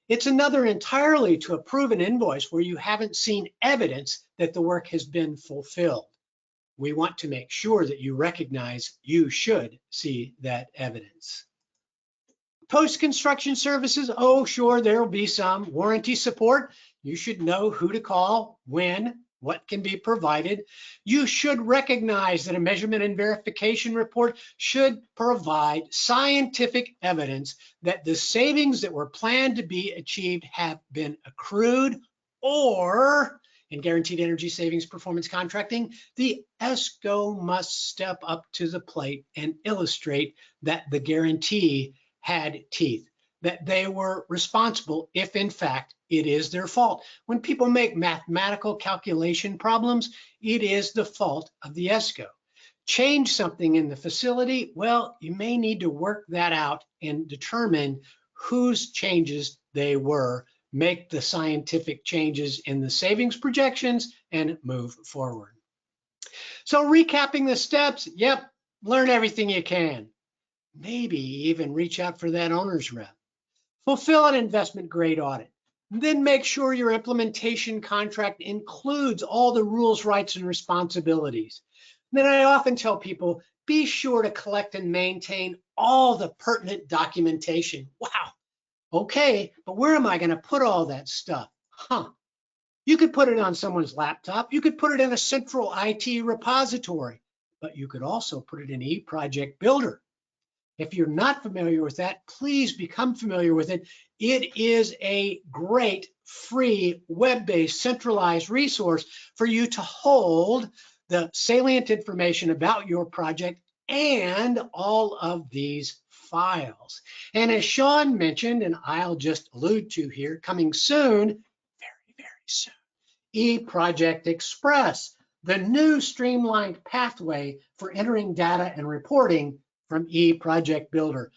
It's another entirely to approve an invoice where you haven't seen evidence that the work has been fulfilled. We want to make sure that you recognize you should see that evidence. Post-construction services, oh, sure, there will be some. Warranty support, you should know who to call, when, what can be provided. You should recognize that a measurement and verification report should provide scientific evidence that the savings that were planned to be achieved have been accrued, or in guaranteed energy savings performance contracting, the ESCO must step up to the plate and illustrate that the guarantee had teeth, that they were responsible if in fact it is their fault. When people make mathematical calculation problems, it is the fault of the ESCO. Change something in the facility, well, you may need to work that out and determine whose changes they were, make the scientific changes in the savings projections, and move forward. So recapping the steps, yep, learn everything you can. Maybe even reach out for that owner's rep. Fulfill an investment grade audit. Then make sure your implementation contract includes all the rules, rights, and responsibilities. Then I often tell people, be sure to collect and maintain all the pertinent documentation. Wow, okay, but where am I going to put all that stuff? You could put it on someone's laptop. You could put it in a central IT repository, but you could also put it in EProject Builder. If you're not familiar with that, please become familiar with it. It is a great free web-based centralized resource for you to hold the salient information about your project and all of these files. And as Sean mentioned, and I'll just allude to here, coming soon, very, very soon, EProject Express, the new streamlined pathway for entering data and reporting from EProject Builder.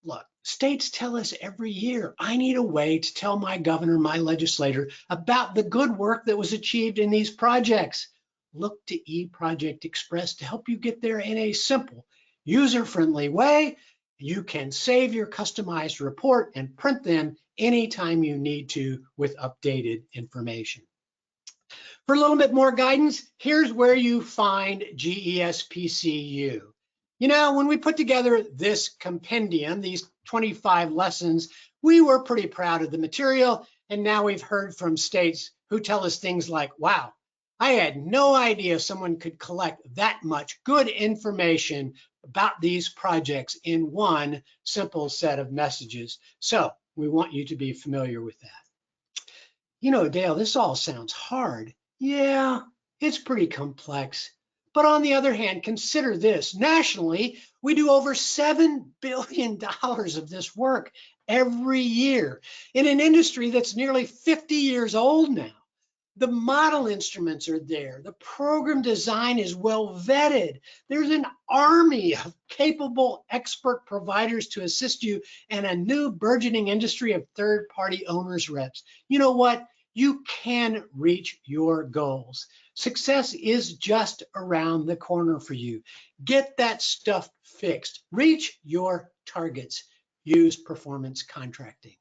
Look, states tell us every year, I need a way to tell my governor, my legislator, about the good work that was achieved in these projects. Look to EProject Express to help you get there in a simple, user-friendly way. You can save your customized report and print them anytime you need to with updated information. For a little bit more guidance, here's where you find GESPCU. You know, when we put together this compendium, these 25 lessons, we were pretty proud of the material, and now we've heard from states who tell us things like, wow, I had no idea someone could collect that much good information about these projects in one simple set of messages. So we want you to be familiar with that. You know, Dale, this all sounds hard. Yeah, it's pretty complex. But on the other hand, consider this. Nationally, we do over $7 billion of this work every year in an industry that's nearly 50 years old now. The model instruments are there. The program design is well vetted. There's an army of capable expert providers to assist you and a new burgeoning industry of third-party owners reps. You know what? You can reach your goals. Success is just around the corner for you. Get that stuff fixed. Reach your targets. Use performance contracting.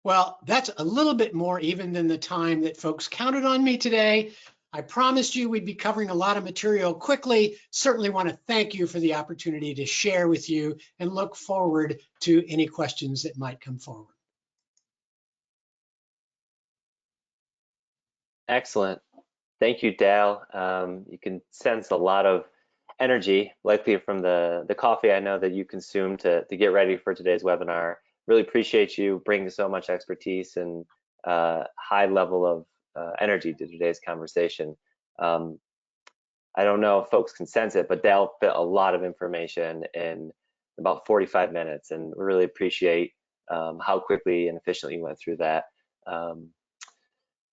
Well, that's a little bit more even than the time that folks counted on me today. I promised you we'd be covering a lot of material quickly. Certainly want to thank you for the opportunity to share with you and look forward to any questions that might come forward.
Excellent. Thank you, Dale. You can sense a lot of energy, likely from the coffee I know that you consumed to get ready for today's webinar. Really appreciate you bringing so much expertise and high level of energy to today's conversation. I don't know if folks can sense it, but Dale fit a lot of information in about 45 minutes, and we really appreciate how quickly and efficiently you went through that.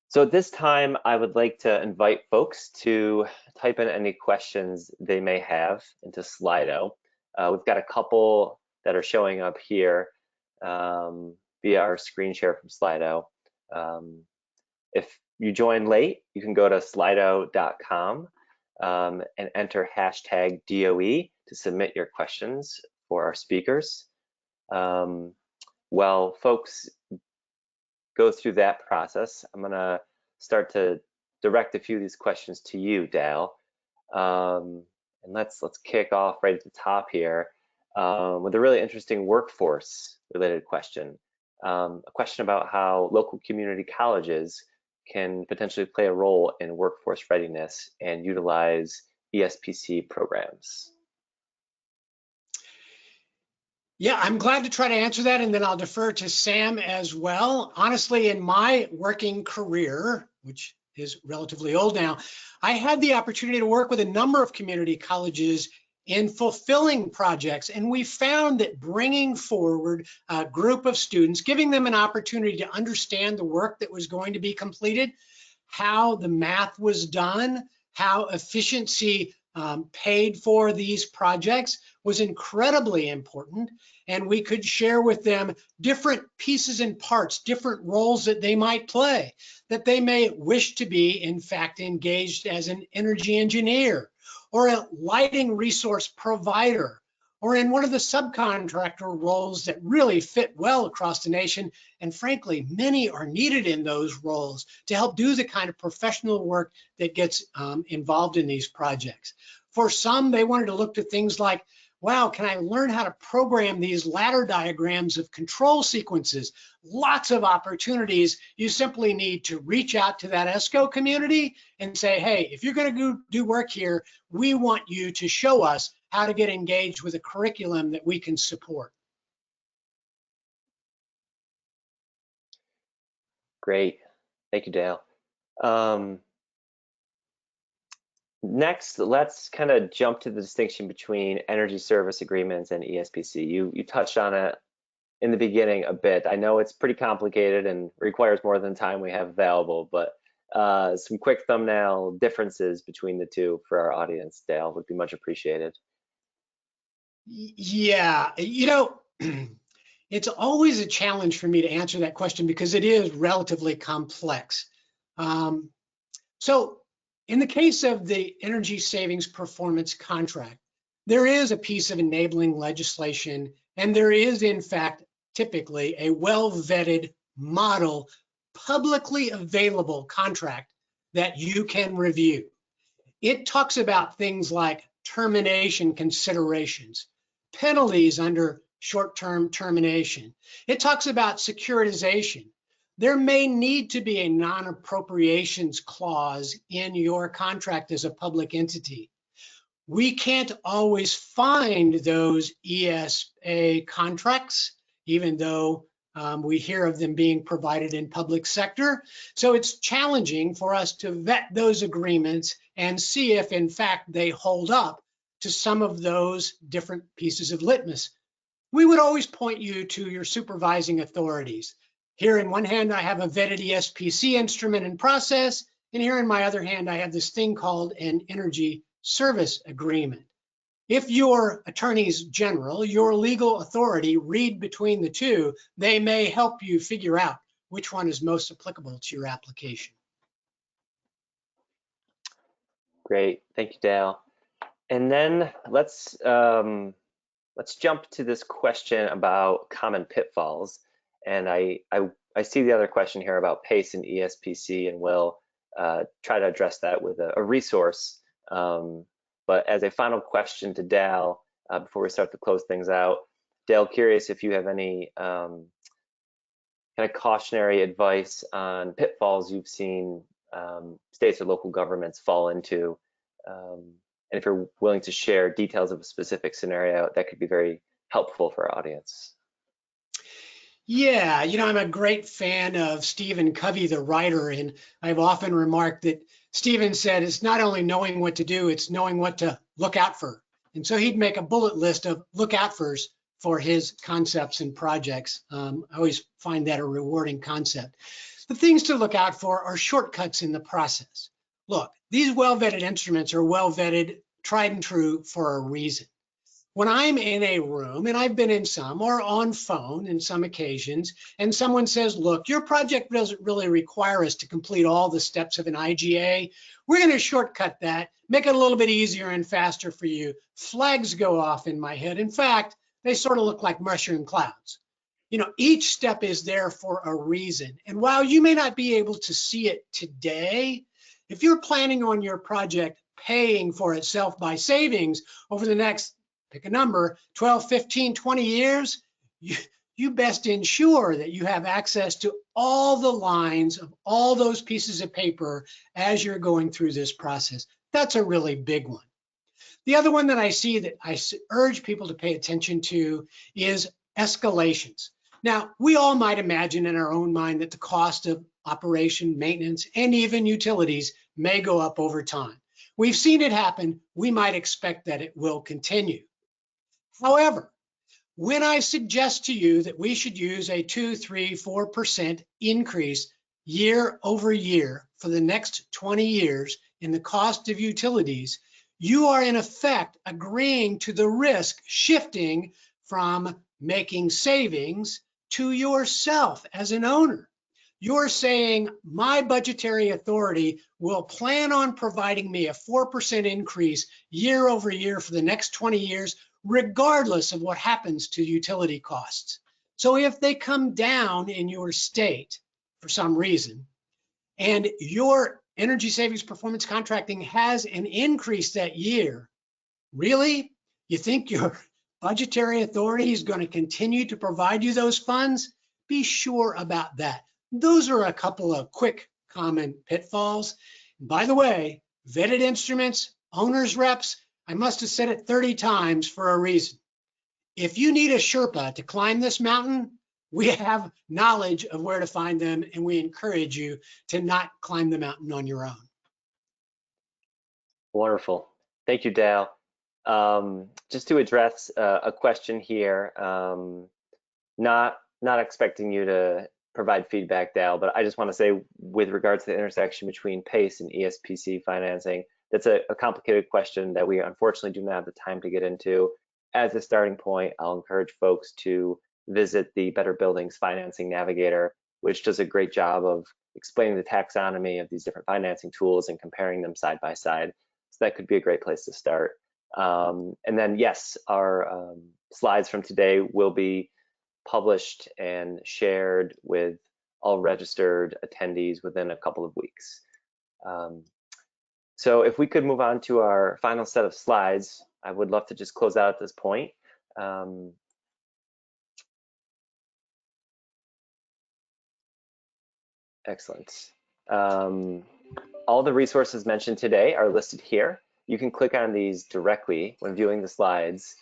So at this time, I would like to invite folks to type in any questions they may have into Slido. We've got a couple that are showing up here via our screen share from Slido. If you join late, you can go to slido.com and enter hashtag DOE to submit your questions for our speakers. While folks go through that process, I'm gonna start to direct a few of these questions to you, Dale. And let's kick off right at the top here with a really interesting workforce related question. A question about how local community colleges can potentially play a role in workforce readiness and utilize ESPC programs.
Yeah, I'm glad to try to answer that, and then I'll defer to Sam as well. Honestly, in my working career, which is relatively old now, I had the opportunity to work with a number of community colleges in fulfilling projects, and we found that bringing forward a group of students, giving them an opportunity to understand the work that was going to be completed, how the math was done, how efficiency paid for these projects was incredibly important, and we could share with them different pieces and parts, different roles that they might play, that they may wish to be, in fact, engaged as an energy engineer or a lighting resource provider, or in one of the subcontractor roles that really fit well across the nation. And frankly, many are needed in those roles to help do the kind of professional work that gets involved in these projects. For some, they wanted to look to things like, wow, can I learn how to program these ladder diagrams of control sequences? Lots of opportunities. You simply need to reach out to that ESCO community and say, hey, if you're going to do work here, we want you to show us how to get engaged with a curriculum that we can support.
Great, thank you, Dale. Next, let's kind of jump to the distinction between energy service agreements and ESPC. You touched on it in the beginning a bit. I know it's pretty complicated and requires more than time we have available, but some quick thumbnail differences between the two for our audience, Dale, would be much appreciated.
Yeah, it's always a challenge for me to answer that question because it is relatively complex. So in the case of the energy savings performance contract, there is a piece of enabling legislation, and there is, in fact, typically a well-vetted model, publicly available contract that you can review. It talks about things like termination considerations, penalties under short-term termination. It talks about securitization. There may need to be a non-appropriations clause in your contract as a public entity. We can't always find those ESA contracts, even though we hear of them being provided in public sector. So it's challenging for us to vet those agreements and see if, in fact, they hold up to some of those different pieces of litmus. We would always point you to your supervising authorities. Here in one hand, I have a vetted ESPC instrument and process, and here in my other hand, I have this thing called an energy service agreement. If your attorneys general, your legal authority, read between the two, they may help you figure out which one is most applicable to your application.
Great, thank you, Dale. And then let's jump to this question about common pitfalls. And I see the other question here about PACE and ESPC, and we'll try to address that with a resource. But as a final question to Dale, before we start to close things out, Dale, curious if you have any kind of cautionary advice on pitfalls you've seen states or local governments fall into, and if you're willing to share details of a specific scenario, that could be very helpful for our audience.
Yeah, I'm a great fan of Stephen Covey, the writer, and I've often remarked that Stephen said it's not only knowing what to do, it's knowing what to look out for. And so he'd make a bullet list of look out fors for his concepts and projects. I always find that a rewarding concept. The things to look out for are shortcuts in the process. Look, these well-vetted instruments are well-vetted, tried and true for a reason. When I'm in a room, and I've been in some, or on phone in some occasions, and someone says, look, your project doesn't really require us to complete all the steps of an IGA. We're going to shortcut that, make it a little bit easier and faster for you. Flags go off in my head. In fact, they sort of look like mushroom clouds. Each step is there for a reason. And while you may not be able to see it today, if you're planning on your project paying for itself by savings over the next, pick a number, 12, 15, 20 years, you best ensure that you have access to all the lines of all those pieces of paper as you're going through this process. That's a really big one. The other one that I see that I urge people to pay attention to is escalations. Now, we all might imagine in our own mind that the cost of operation, maintenance, and even utilities may go up over time. We've seen it happen. We might expect that it will continue. However, when I suggest to you that we should use a 2, 3, 4% increase year over year for the next 20 years in the cost of utilities, you are in effect agreeing to the risk shifting from making savings to yourself as an owner. You're saying my budgetary authority will plan on providing me a 4% increase year over year for the next 20 years, regardless of what happens to utility costs. So if they come down in your state for some reason, and your energy savings performance contracting has an increase that year, really? You think your budgetary authority is going to continue to provide you those funds? Be sure about that. Those are a couple of quick common pitfalls. By the way, vetted instruments, owner's reps, I must have said it 30 times for a reason. If you need a Sherpa to climb this mountain, we have knowledge of where to find them, and we encourage you to not climb the mountain on your own.
Wonderful. Thank you, Dale. Just to address a question here, not expecting you to provide feedback, Dale, but I just want to say with regards to the intersection between PACE and ESPC financing, that's a complicated question that we unfortunately do not have the time to get into. As a starting point, I'll encourage folks to visit the Better Buildings Financing Navigator, which does a great job of explaining the taxonomy of these different financing tools and comparing them side by side. So that could be a great place to start. And then yes, our slides from today will be published and shared with all registered attendees within a couple of weeks. So if we could move on to our final set of slides, I would love to just close out at this point. Excellent. All the resources mentioned today are listed here. You can click on these directly when viewing the slides,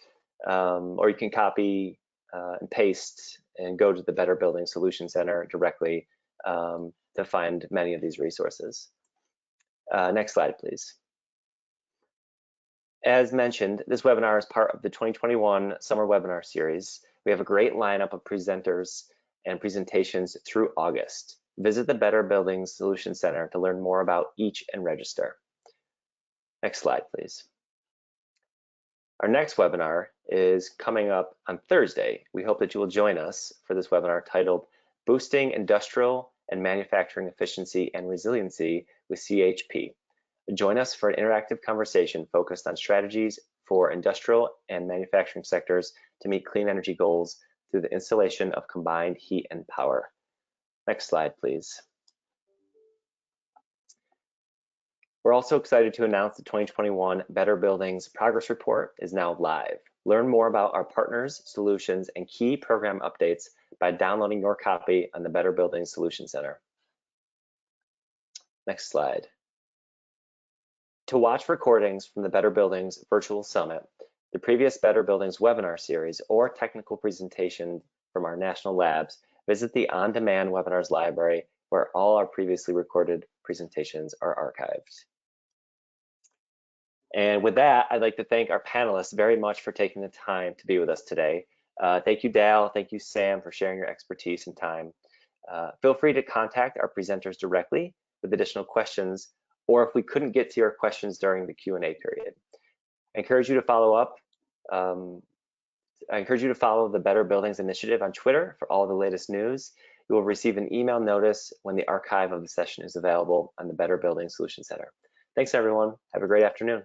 or you can copy and paste and go to the Better Building Solution Center directly to find many of these resources. Next slide, please. As mentioned, this webinar is part of the 2021 Summer Webinar Series. We have a great lineup of presenters and presentations through August. Visit the Better Buildings Solution Center to learn more about each and register. Next slide, please. Our next webinar is coming up on Thursday. We hope that you will join us for this webinar titled Boosting Industrial and Manufacturing Efficiency and Resiliency with CHP. Join us for an interactive conversation focused on strategies for industrial and manufacturing sectors to meet clean energy goals through the installation of combined heat and power. Next slide, please. We're also excited to announce the 2021 Better Buildings Progress Report is now live. Learn more about our partners, solutions, and key program updates by downloading your copy on the Better Buildings Solution Center. Next slide. To watch recordings from the Better Buildings Virtual Summit, the previous Better Buildings webinar series, or technical presentation from our national labs, visit the on-demand webinars library where all our previously recorded presentations are archived. And with that, I'd like to thank our panelists very much for taking the time to be with us today. Thank you, Dale. Thank you, Sam, for sharing your expertise and time. Feel free to contact our presenters directly with additional questions, or if we couldn't get to your questions during the Q&A period. I encourage you to follow up. I encourage you to follow the Better Buildings Initiative on Twitter for all the latest news. You will receive an email notice when the archive of the session is available on the Better Buildings Solution Center. Thanks, everyone. Have a great afternoon.